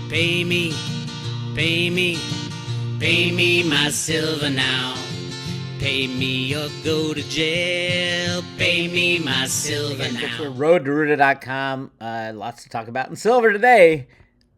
Pay me, pay me, pay me my silver now. Pay me or go to jail. Pay me my silver now. RoadToRuta.com. Lots to talk about in silver today.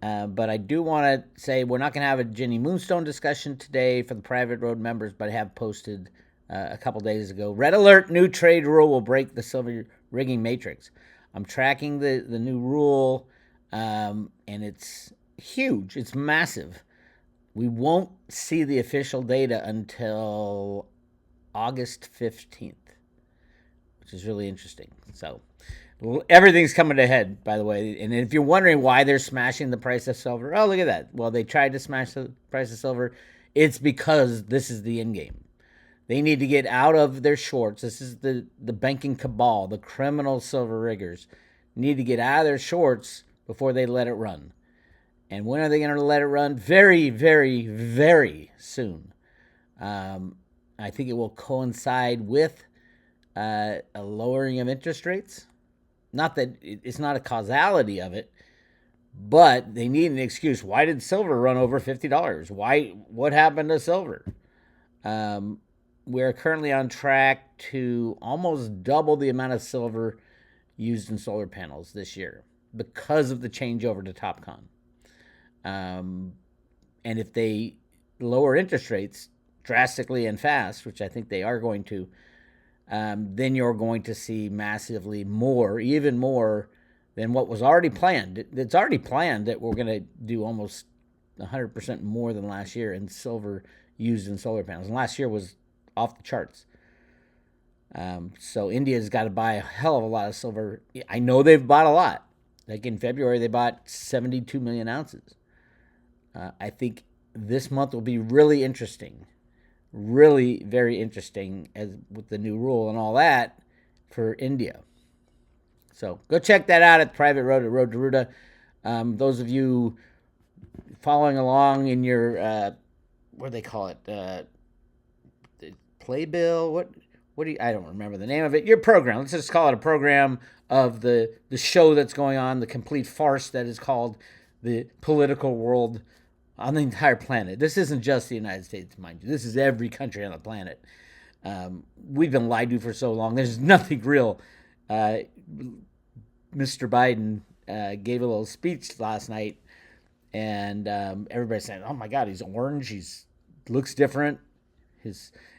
But I do want to say we're not going to have a Ginny Moonstone discussion today for the private road members, but I have posted a couple days ago. Red alert, new trade rule will break the silver rigging matrix. I'm tracking the new rule, and it's huge. It's massive. We won't see the official data until August 15th, which is really interesting. So everything's coming to head, by the way. And if you're wondering why they're smashing the price of silver, oh, look at that. Well, they tried to smash the price of silver. It's because this is the end game. They need to get out of their shorts. This is the banking cabal, the criminal silver riggers need to get out of their shorts before they let it run. And when are they going to let it run? Very, very, very soon. I think it will coincide with a lowering of interest rates. Not that it's not a causality of it, but they need an excuse. Why did silver run over $50? What happened to silver? We're currently on track to almost double the amount of silver used in solar panels this year because of the changeover to TopCon. And if they lower interest rates drastically and fast, which I think they are going to, then you're going to see massively more, even more than what was already planned. It's already planned that we're going to do almost 100% more than last year in silver used in solar panels. And last year was off the charts. So India's got to buy a hell of a lot of silver. I know they've bought a lot. Like in February, they bought 72 million ounces. I think this month will be really interesting. Really very interesting as with the new rule and all that for India. So go check that out at Private Road at Road to Ruta. Those of you following along in your what do they call it? The playbill? What do you? I don't remember the name of it. Your program. Let's just call it a program of the show that's going on, the complete farce that is called the political world on the entire planet. This isn't just the United States, mind you. This is every country on the planet. We've been lied to for so long. There's nothing real. Mr. Biden gave a little speech last night, and everybody's saying, "Oh my God, he's orange. He's looks different."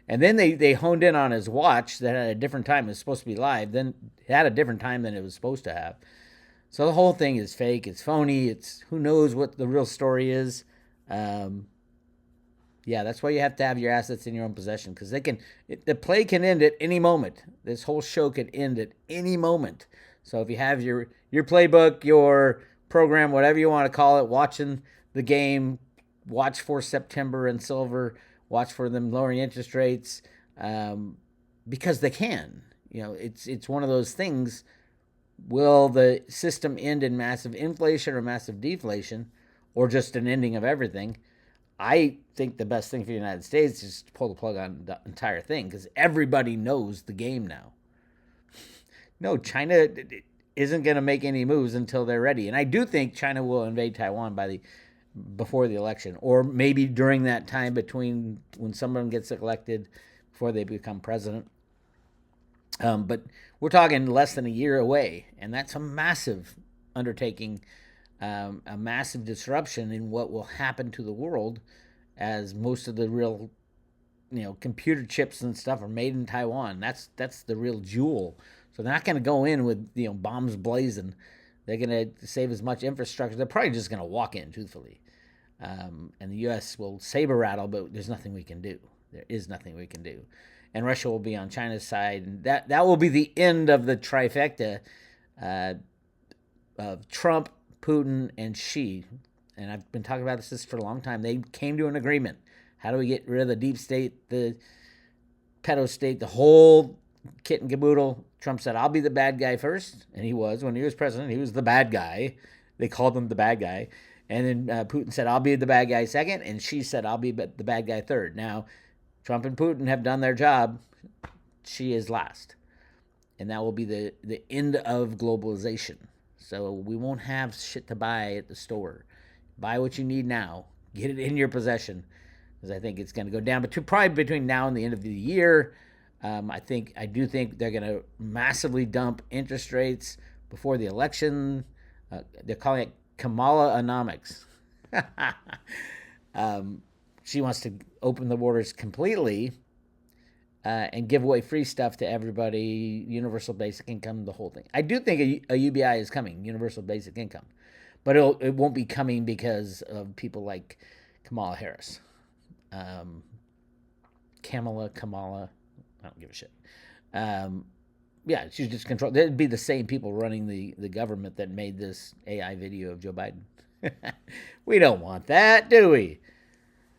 And then they honed in on his watch that had a different time. It was supposed to be live. Then it had a different time than it was supposed to have. So the whole thing is fake. It's phony. It's who knows what the real story is. Yeah, that's why you have to have your assets in your own possession, because the play can end at any moment. This whole show could end at any moment. So if you have your playbook, your program, whatever you want to call it, watching the game, watch for September and silver, watch for them lowering interest rates, because they can. It's one of those things. Will the system end in massive inflation or massive deflation, or just an ending of everything? I think the best thing for the United States is to pull the plug on the entire thing, because everybody knows the game now. No, China isn't going to make any moves until they're ready. And I do think China will invade Taiwan before the election, or maybe during that time between when someone gets elected before they become president. But we're talking less than a year away, and that's a massive undertaking, a massive disruption in what will happen to the world, as most of the real, computer chips and stuff are made in Taiwan. That's the real jewel. So they're not going to go in with bombs blazing. They're going to save as much infrastructure. They're probably just going to walk in, truthfully. And the U.S. will saber rattle, but there's nothing we can do. There is nothing we can do. And Russia will be on China's side. And that will be the end of the trifecta of Trump, Putin, and Xi. And I've been talking about this for a long time. They came to an agreement. How do we get rid of the deep state, the pedo state, the whole kit and caboodle? Trump said, "I'll be the bad guy first." And he was. When he was president, he was the bad guy. They called him the bad guy. And then Putin said, "I'll be the bad guy second." And Xi said, "I'll be the bad guy third." Now, Trump and Putin have done their job. Xi is last. And that will be the end of globalization. So we won't have shit to buy at the store. Buy what you need now. Get it in your possession, because I think it's going to go down. But probably between now and the end of the year, I do think they're going to massively dump interest rates before the election. They're calling it Kamala-onomics. She wants to open the borders completely and give away free stuff to everybody, universal basic income, the whole thing. I do think a UBI is coming, universal basic income, but it won't be coming because of people like Kamala Harris. Kamala, I don't give a shit. Yeah, she's just control. There'd be the same people running the government that made this AI video of Joe Biden. We don't want that, do we?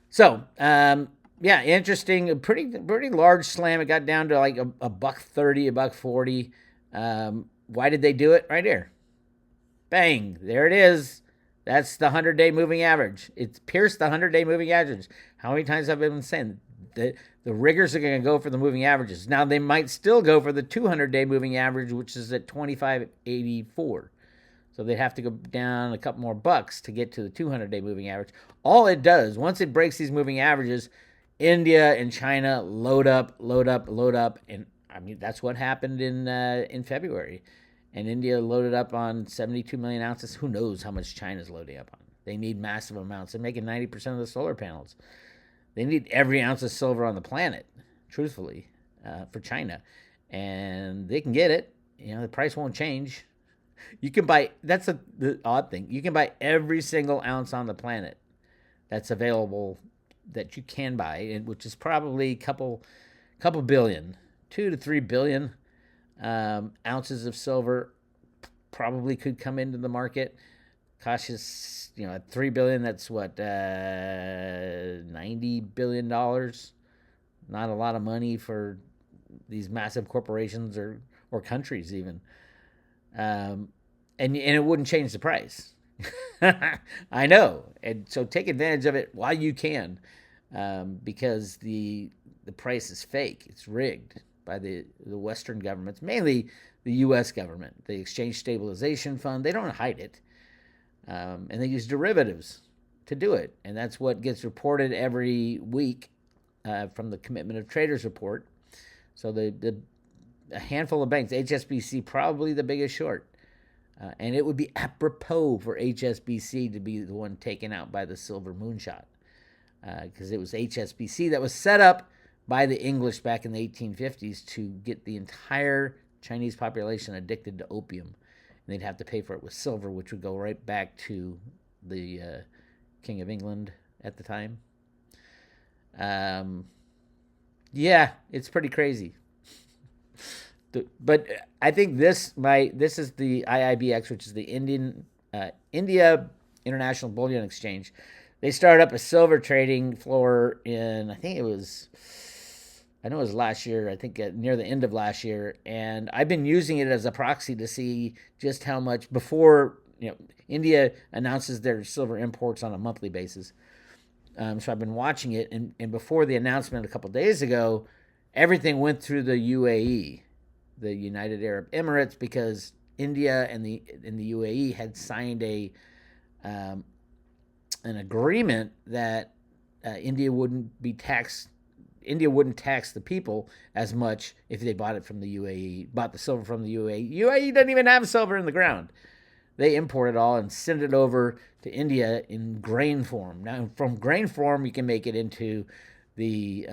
So, yeah, interesting. A pretty large slam. It got down to like a $1.30, $1.40. Why did they do it? Right here. Bang. There it is. That's the 100-day moving average. It's pierced the 100-day moving average. How many times have I been saying that the riggers are going to go for the moving averages? Now, they might still go for the 200-day moving average, which is at 25.84. So they'd have to go down a couple more bucks to get to the 200-day moving average. All it does, once it breaks these moving averages, India and China load up. And I mean, that's what happened in February. And India loaded up on 72 million ounces. Who knows how much China's loading up on? They need massive amounts. They're making 90% of the solar panels. They need every ounce of silver on the planet, truthfully, for China. And they can get it. The price won't change. You can buy, that's the odd thing. You can buy every single ounce on the planet that's available that you can buy, which is probably a couple billion, 2 to 3 billion ounces of silver probably could come into the market. Cautious, at 3 billion, that's what, $90 billion. Not a lot of money for these massive corporations or countries even. And it wouldn't change the price. I know. And so take advantage of it while you can, because the price is fake. It's rigged by the Western governments, mainly the U.S. government, the Exchange Stabilization Fund. They don't hide it. And they use derivatives to do it. And that's what gets reported every week from the Commitment of Traders report. So a handful of banks, HSBC probably the biggest short. And it would be apropos for HSBC to be the one taken out by the silver moonshot, because it was HSBC that was set up by the English back in the 1850s to get the entire Chinese population addicted to opium. And they'd have to pay for it with silver, which would go right back to the King of England at the time. Yeah, it's pretty crazy. But I think this is the IIBX, which is the India International Bullion Exchange. They started up a silver trading floor in, I know it was last year, I think near the end of last year, and I've been using it as a proxy to see just how much before, India announces their silver imports on a monthly basis. So I've been watching it, and before the announcement a couple days ago, everything went through the UAE, the United Arab Emirates, because India and the UAE had signed an agreement that India wouldn't tax the people as much if they bought it from the UAE, bought the silver from the UAE. UAE doesn't even have silver in the ground. They import it all and send it over to India in grain form. Now, from grain form, you can make it into the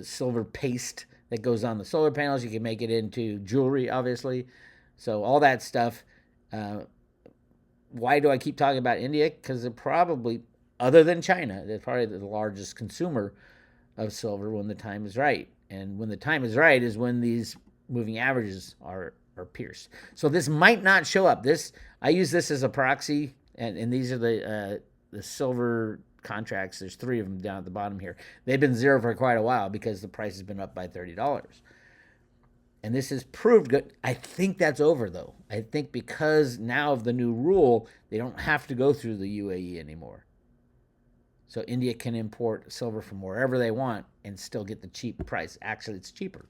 silver paste that goes on the solar panels. You can make it into jewelry, obviously. So all that stuff. Why do I keep talking about India? Because they're probably, other than China, they're probably the largest consumer of silver when the time is right. And when the time is right is when these moving averages are pierced. So this might not show up. I use this as a proxy, and these are the silver contracts. There's 3 of them down at the bottom here. They've been zero for quite a while because the price has been up by $30. And this has proved good. I think that's over, though. I think because now of the new rule, they don't have to go through the UAE anymore. So India can import silver from wherever they want and still get the cheap price. Actually, it's cheaper.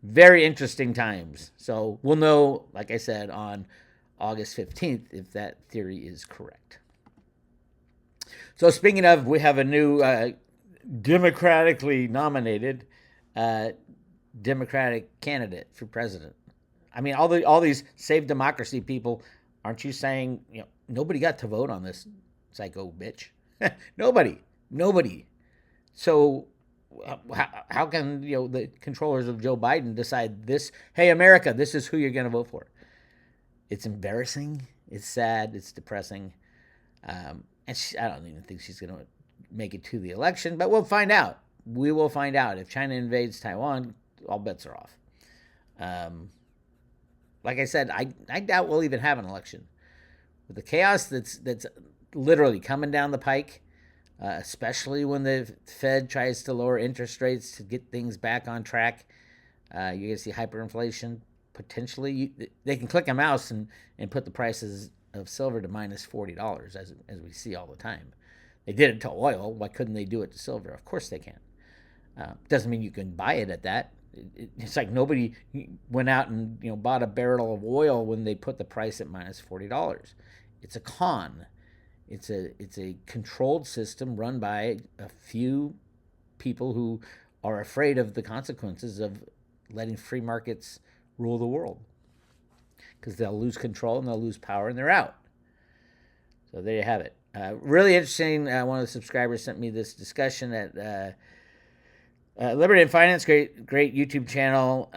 Very interesting times. So we'll know, like I said, on August 15th, if that theory is correct. So speaking of, we have a new democratically nominated Democratic candidate for president. I mean, all these Save Democracy people, aren't you saying, nobody got to vote on this psycho bitch? Nobody. So how can the controllers of Joe Biden decide this? Hey, America, this is who you're going to vote for. It's embarrassing. It's sad. It's depressing. And I don't even think she's going to make it to the election, but we'll find out. We will find out. If China invades Taiwan, all bets are off. Like I said, I doubt we'll even have an election. With the chaos that's literally coming down the pike, especially when the Fed tries to lower interest rates to get things back on track, you're going to see hyperinflation. Potentially, they can click a mouse and put the prices of silver to minus $40, as we see all the time. They did it to oil. Why couldn't they do it to silver? Of course they can. Doesn't mean you can buy it at that. It's like nobody went out and bought a barrel of oil when they put the price at minus $40. It's a con. It's a controlled system run by a few people who are afraid of the consequences of letting free markets rule the world, because they'll lose control and they'll lose power and they're out. So there you have it. Really interesting. One of the subscribers sent me this discussion at Liberty and Finance, great YouTube channel,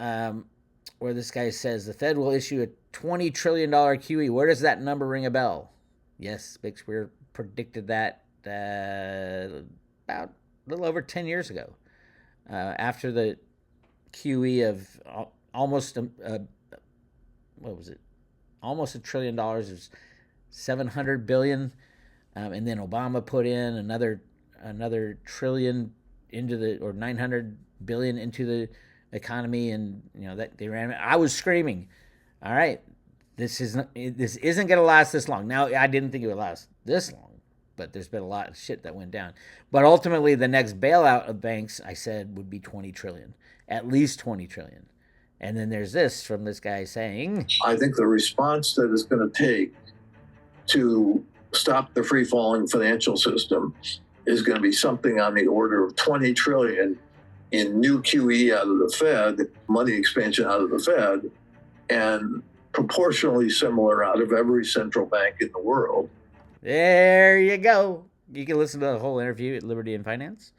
where this guy says the Fed will issue a $20 trillion QE. Where does that number ring a bell? Yes, Bix Weir predicted that about a little over 10 years ago. After the QE of almost almost $1 trillion. It was $700 billion, and then Obama put in another trillion into or $900 billion into the economy, and that they ran. I was screaming, "All right, this isn't going to last this long." Now, I didn't think it would last this long, but there's been a lot of shit that went down. But ultimately, the next bailout of banks, I said, would be $20 trillion, at least $20 trillion. And then there's this from this guy saying, I think the response that it's going to take to stop the free-falling financial system is going to be something on the order of $20 trillion in new QE out of the Fed, money expansion out of the Fed, and proportionally similar out of every central bank in the world. There you go. You can listen to the whole interview at Liberty and Finance.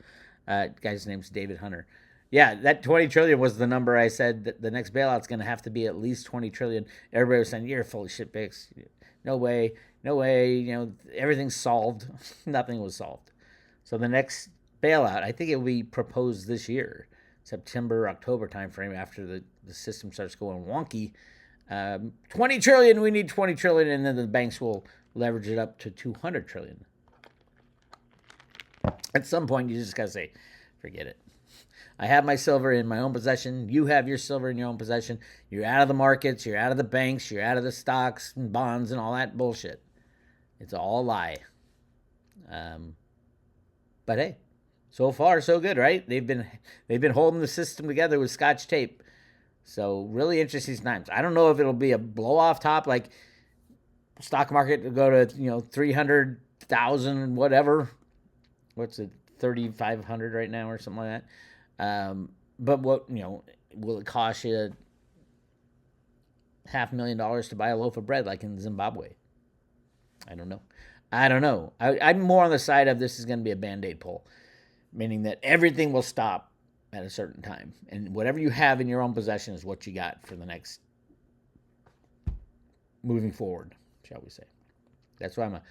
Guy's name's David Hunter. Yeah, that $20 trillion was the number I said that the next bailout's going to have to be at least $20 trillion. Everybody was saying, "You're full of shit, Bix. No way. Everything's solved." Nothing was solved. So the next bailout, I think it will be proposed this year, September, October timeframe, after the system starts going wonky. $20 trillion, we need $20 trillion, and then the banks will leverage it up to $200 trillion. At some point, you just got to say, forget it. I have my silver in my own possession. You have your silver in your own possession. You're out of the markets. You're out of the banks. You're out of the stocks and bonds and all that bullshit. It's all a lie. But hey, so far so good, right? They've been holding the system together with Scotch tape. So really interesting times. I don't know if it'll be a blow off top, like stock market to go to 300,000 whatever. What's it, 3,500 right now or something like that. But what, will it cost you $500,000 to buy a loaf of bread like in Zimbabwe? I don't know. I'm more on the side of this is going to be a Band-Aid pull, meaning that everything will stop at a certain time. And whatever you have in your own possession is what you got for the next moving forward, shall we say. That's why I'm a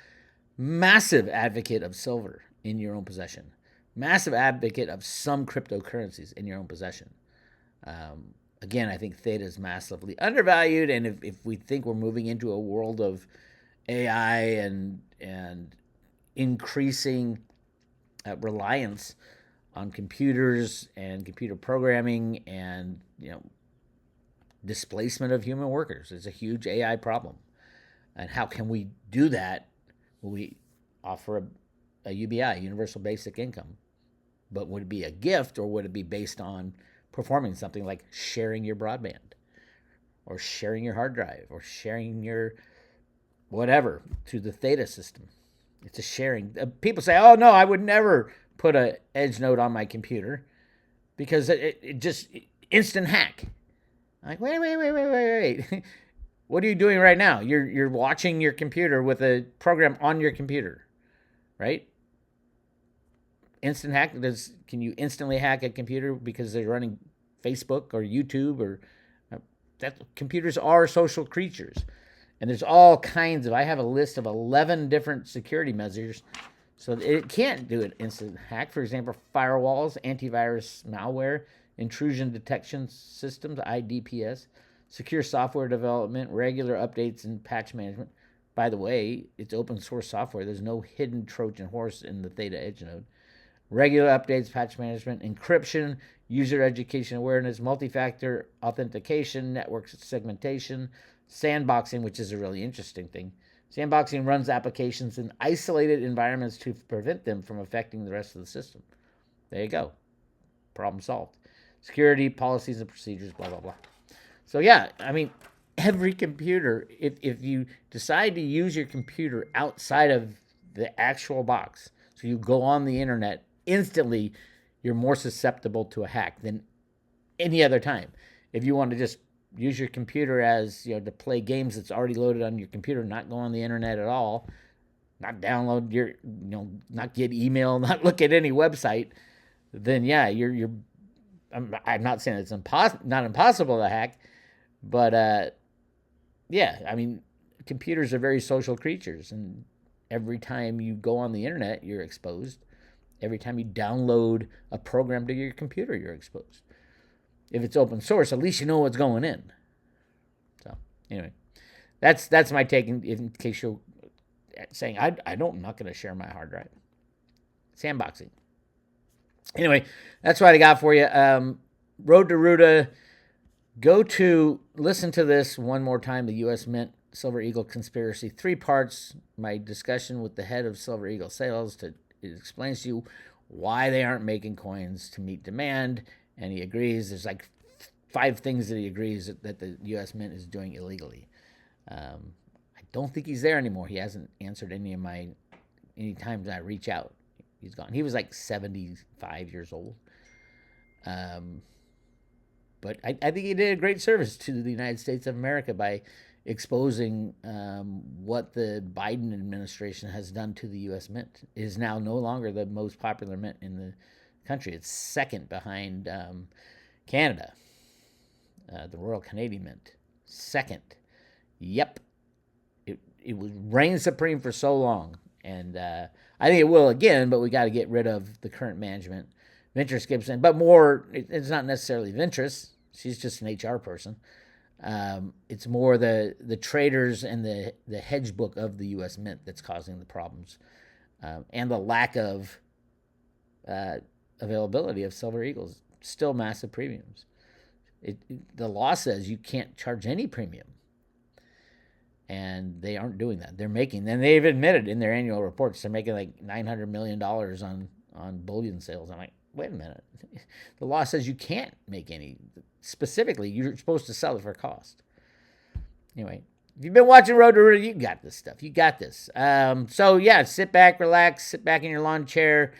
massive advocate of silver in your own possession. Massive advocate of some cryptocurrencies in your own possession. Again, I think Theta is massively undervalued, and if we think we're moving into a world of AI and increasing reliance on computers and computer programming and displacement of human workers, it's a huge AI problem. And how can we do that when we offer a UBI, Universal Basic Income? But would it be a gift, or would it be based on performing something like sharing your broadband or sharing your hard drive or sharing your whatever to the Theta system. It's a sharing. People say, "Oh no, I would never put a edge node on my computer because it just instant hack." I'm like, wait. What are you doing right now? You're watching your computer with a program on your computer, right? Instant hack. Can you instantly hack a computer because they're running Facebook or YouTube or that? Computers are social creatures. And there's all kinds of, I have a list of 11 different security measures. So it can't do an instant hack. For example, firewalls, antivirus malware, intrusion detection systems, IDPS, secure software development, regular updates and patch management. By the way, it's open source software. There's no hidden Trojan horse in the Theta Edge node. Regular updates, patch management, encryption, user education awareness, multi-factor authentication, network segmentation, sandboxing, which is a really interesting thing. Sandboxing runs applications in isolated environments to prevent them from affecting the rest of the system. There you go. Problem solved. Security, policies, and procedures, blah, blah, blah. So yeah, I mean, every computer, if you decide to use your computer outside of the actual box, so you go on the internet, instantly you're more susceptible to a hack than any other time. If you want to just use your computer as, to play games that's already loaded on your computer, not go on the internet at all, not download your, not get email, not look at any website, then yeah, I'm not saying it's not impossible to hack, but yeah, I mean, computers are very social creatures, and every time you go on the internet, you're exposed. Every time you download a program to your computer, you're exposed. If it's open source, at least you know what's going in. So anyway, that's my take. In case you're saying I'm not going to share my hard drive. Sandboxing. Anyway, that's what I got for you. Road to Ruta. Listen to this one more time. The U.S. Mint Silver Eagle conspiracy. 3 parts. My discussion with the head of Silver Eagle sales. It explains to you why they aren't making coins to meet demand. And he agrees. There's like 5 things that he agrees that the U.S. Mint is doing illegally. I don't think he's there anymore. He hasn't answered any times I reach out. He's gone. He was like 75 years old. But I think he did a great service to the United States of America by exposing what the Biden administration has done to the U.S. Mint. It is now no longer the most popular mint in the country. It's second behind Canada, the Royal Canadian Mint. Second. Yep. It was reigned supreme for so long. And I think it will again, but we got to get rid of the current management. Ventress Gibson, but more, it's not necessarily Ventress. She's just an HR person. It's more the traders and the hedge book of the U.S. Mint that's causing the problems. And the lack of availability of Silver Eagles. Still massive premiums. The law says you can't charge any premium. And they aren't doing that. And they've admitted in their annual reports, they're making like $900 million on bullion sales. I'm like, wait a minute. The law says you can't make any. Specifically, you're supposed to sell it for cost. Anyway, if you've been watching Road to Ruta, you got this stuff. You got this. So, yeah, sit back, relax, sit back in your lawn chair.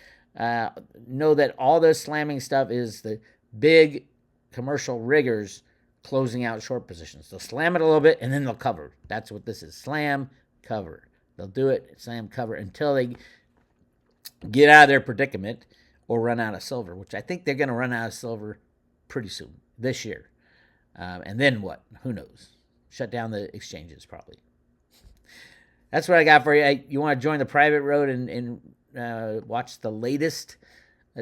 Know that all this slamming stuff is the big commercial riggers closing out short positions. They'll slam it a little bit, and then they'll cover. That's what this is. Slam, cover. They'll do it, slam, cover, until they get out of their predicament or run out of silver, which I think they're going to run out of silver pretty soon, this year. And then what? Who knows? Shut down the exchanges, probably. That's what I got for you. You want to join the private road and watch the latest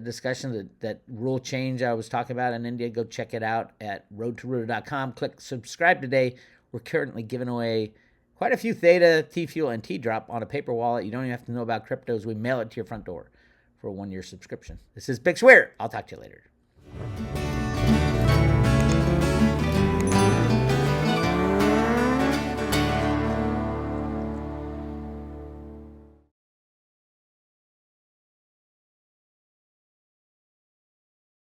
discussion, that rule change I was talking about in India, go check it out at roadtoruta.com. Click subscribe today. We're currently giving away quite a few Theta, T-Fuel, and T-Drop on a paper wallet. You don't even have to know about cryptos. We mail it to your front door for a 1-year subscription. This is Bix Weir. I'll talk to you later.